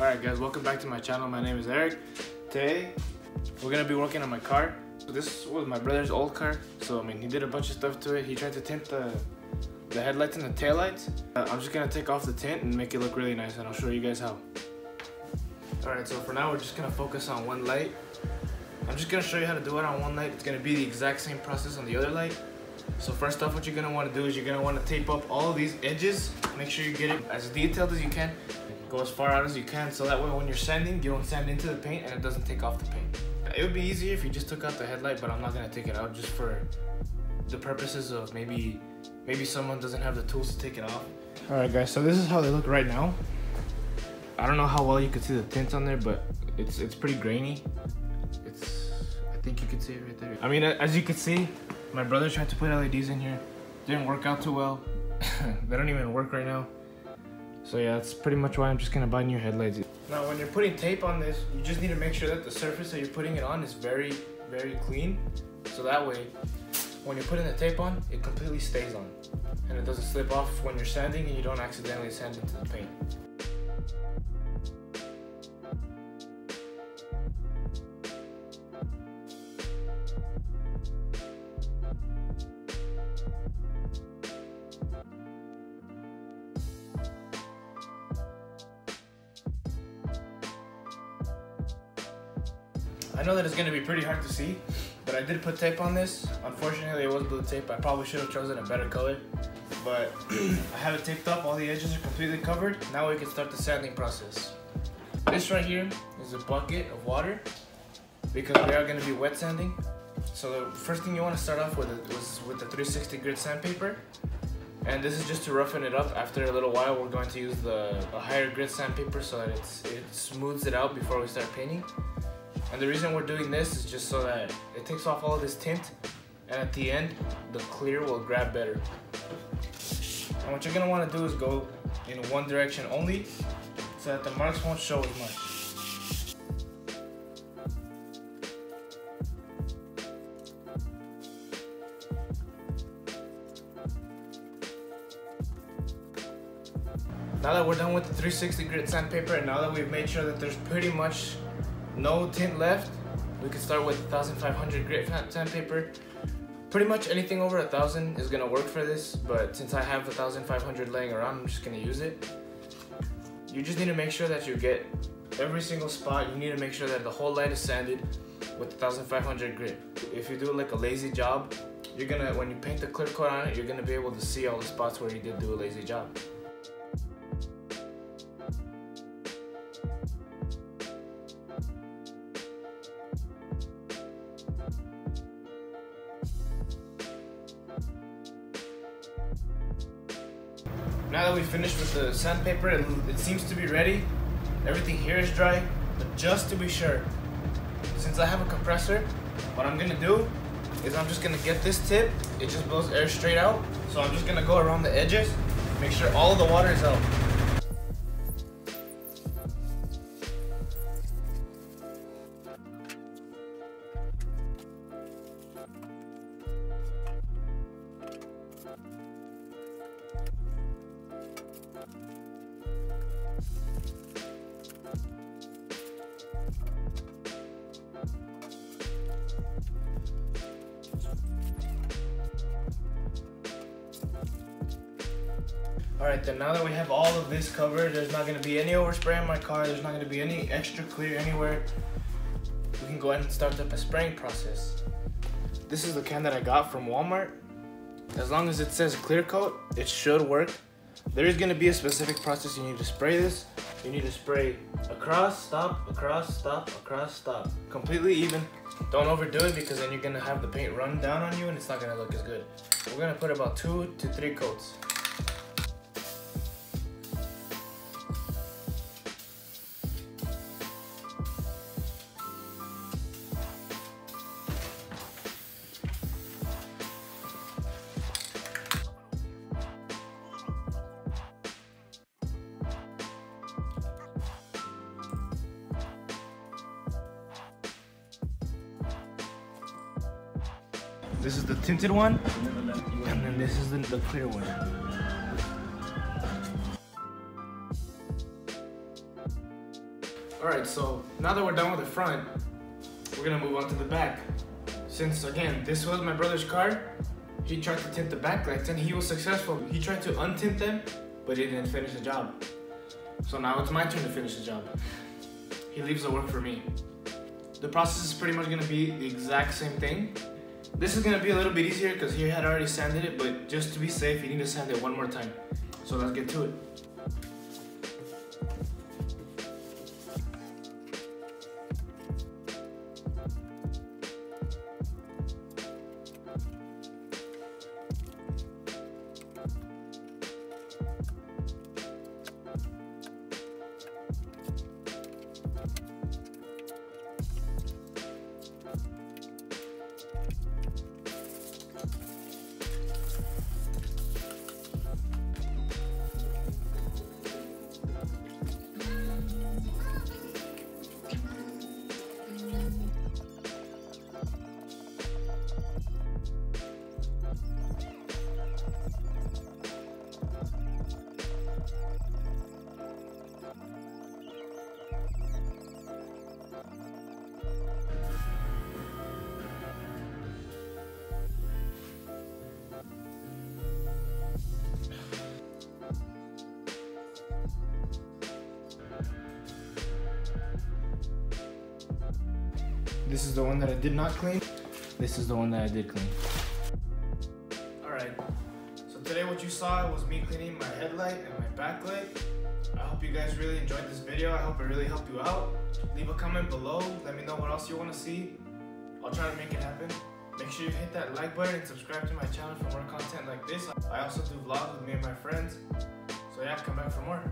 Alright guys, welcome back to my channel. My name is Eric. Today, we're going to be working on my car. So this was my brother's old car. So I mean, he did a bunch of stuff to it. He tried to tint the headlights and the taillights. I'm just going to take off the tint and make it look really nice, and I'll show you guys how. Alright, so for now we're just going to focus on one light. I'm just going to show you how to do it on one light. It's going to be the exact same process on the other light. So first off, what you're going to want to do is you're going to want to tape up all of these edges. Make sure you get it as detailed as you can. Go as far out as you can, so that way when you're sanding, you don't sand into the paint and it doesn't take off the paint. It would be easier if you just took out the headlight, but I'm not going to take it out just for the purposes of maybe someone doesn't have the tools to take it off. Alright guys, so this is how they look right now. I don't know how well you can see the tint on there, but it's pretty grainy. I think you can see it right there. I mean, as you can see, my brother tried to put LEDs in here. Didn't work out too well. They don't even work right now. So yeah, that's pretty much why I'm just gonna buy new headlights. Now when you're putting tape on this, you just need to make sure that the surface that you're putting it on is very, very clean. So that way, when you're putting the tape on, it completely stays on. And it doesn't slip off when you're sanding and you don't accidentally sand into the paint. I know that it's going to be pretty hard to see, but I did put tape on this. Unfortunately, it was blue tape. I probably should have chosen a better color, but I have it taped up. All the edges are completely covered. Now we can start the sanding process. This right here is a bucket of water because we are going to be wet sanding. So the first thing you want to start off with is with the 360 grit sandpaper. And this is just to roughen it up. After a little while, we're going to use a higher grit sandpaper so that it smooths it out before we start painting. And the reason we're doing this is just so that it takes off all of this tint, and at the end, the clear will grab better. And what you're gonna wanna do is go in one direction only, so that the marks won't show as much. Now that we're done with the 360 grit sandpaper, and now that we've made sure that there's pretty much no tint left, we can start with 1500 grit sandpaper. Pretty much anything over 1000 is gonna work for this, but since I have 1500 laying around, I'm just gonna use it. You just need to make sure that you get every single spot. You need to make sure that the whole light is sanded with 1500 grit. If you do like a lazy job, you're gonna, when you paint the clear coat on it, you're gonna be able to see all the spots where you did do a lazy job. Now that we've finished with the sandpaper, it seems to be ready. Everything here is dry, but just to be sure, since I have a compressor, what I'm gonna do is I'm just gonna get this tip. It just blows air straight out. So I'm just gonna go around the edges, make sure all of the water is out. Alright, then now that we have all of this covered, there's not going to be any overspray on my car, there's not going to be any extra clear anywhere. We can go ahead and start up a spraying process. This is the can that I got from Walmart. As long as it says clear coat, it should work. There is going to be a specific process you need to spray this. You need to spray across, stop, across, stop, across, stop. Completely even. Don't overdo it because then you're going to have the paint run down on you and it's not going to look as good. We're going to put about 2 to 3 coats. This is the tinted one, and then this is the clear one. Alright, so now that we're done with the front, we're gonna move on to the back. Since again, this was my brother's car, he tried to tint the back lights and he was successful. He tried to untint them, but he didn't finish the job. So now it's my turn to finish the job. He leaves the work for me. The process is pretty much gonna be the exact same thing. This is gonna be a little bit easier because he had already sanded it, but just to be safe, you need to sand it one more time. So let's get to it. This is the one that I did not clean. This is the one that I did clean. Alright, so today what you saw was me cleaning my headlight and my backlight. I hope you guys really enjoyed this video. I hope it really helped you out. Leave a comment below. Let me know what else you want to see. I'll try to make it happen. Make sure you hit that like button and subscribe to my channel for more content like this. I also do vlogs with me and my friends. So yeah, come back for more.